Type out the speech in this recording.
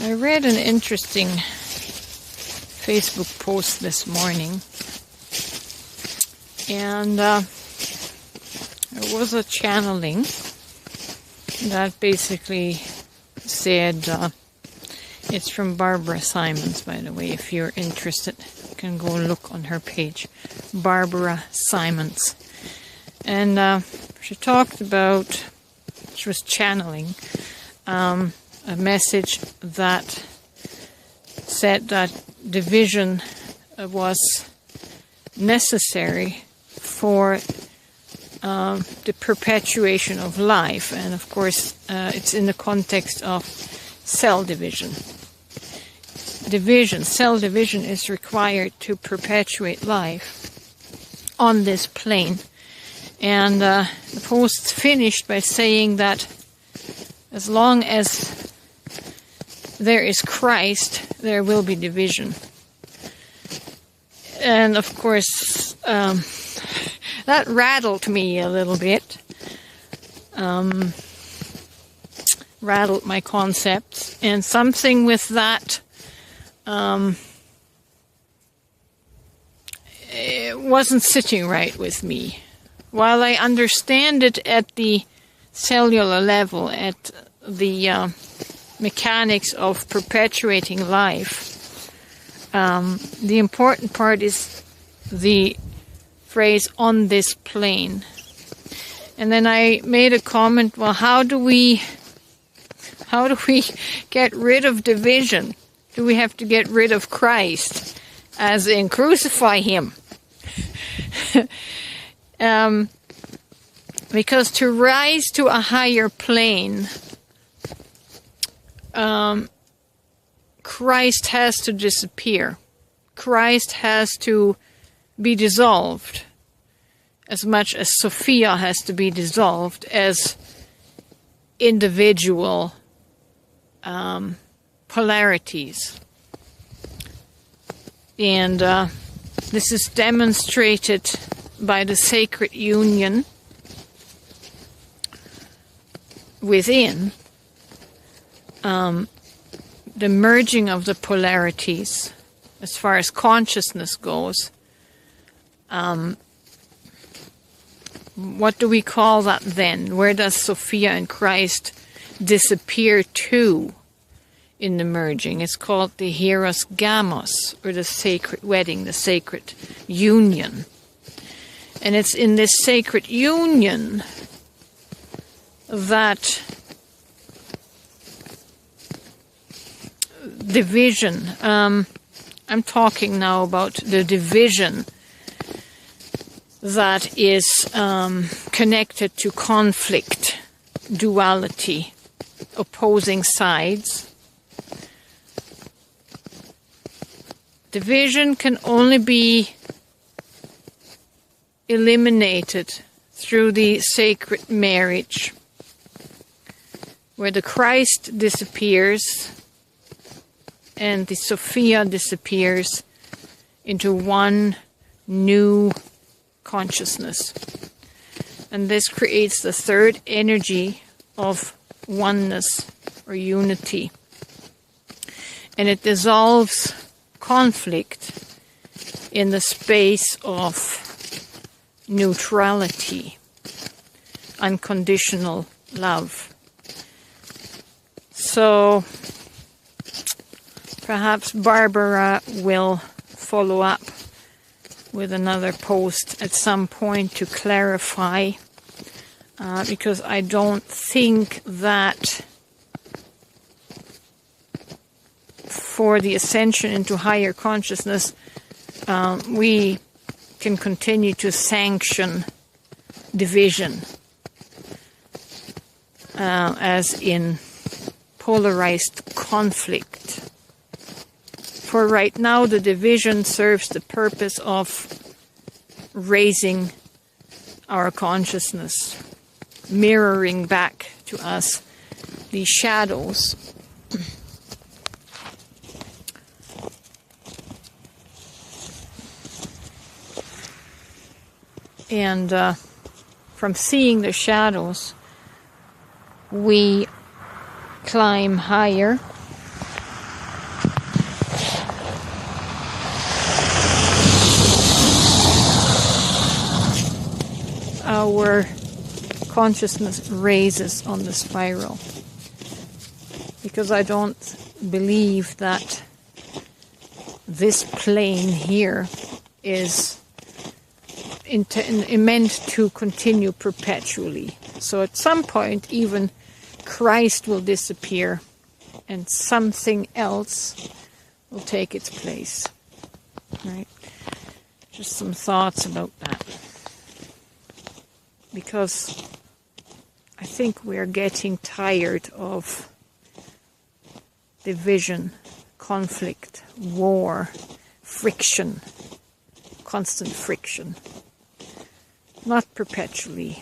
I read an interesting Facebook post this morning, and it was a channeling that basically said, it's from Barbara Simons, by the way. If you're interested, you can go look on her page, Barbara Simons. And she talked about, she was channeling a message that said that division was necessary for the perpetuation of life. And of course, it's in the context of cell division. Cell division is required to perpetuate life on this plane. And the post finished by saying that as long as there is Christ, there will be division. And of course, that rattled me a little bit. Rattled my concepts. And something with that, it wasn't sitting right with me. While I understand it at the cellular level, at the mechanics of perpetuating life, the important part is the phrase "on this plane." And then I made a comment, well, how do we get rid of division? Do we have to get rid of Christ, as in crucify him? Because to rise to a higher plane, Christ has to disappear. Christ has to be dissolved, as much as Sophia has to be dissolved as individual polarities. And this is demonstrated by the sacred union within, the merging of the polarities as far as consciousness goes. What do we call that then? Where does Sophia and Christ disappear to in the merging? It's called the Hieros Gamos, or the sacred wedding, the sacred union. And it's in this sacred union that division, I'm talking now about the division that is connected to conflict, duality, opposing sides. Division can only be eliminated through the sacred marriage, where the Christ disappears and the Sophia disappears into one new consciousness. And this creates the third energy of oneness or unity. And it dissolves conflict in the space of neutrality, unconditional love. So perhaps Barbara will follow up with another post at some point to clarify, because I don't think that for the ascension into higher consciousness, we can continue to sanction division, as in polarized conflict. For right now, the division serves the purpose of raising our consciousness, mirroring back to us the shadows. And from seeing the shadows, we climb higher our consciousness raises on the spiral. Because I don't believe that this plane here is meant to continue perpetually. So at some point even Christ will disappear and something else will take its place. Right? Just some thoughts about that. Because I think we're getting tired of division, conflict, war, friction, constant friction. Not perpetually,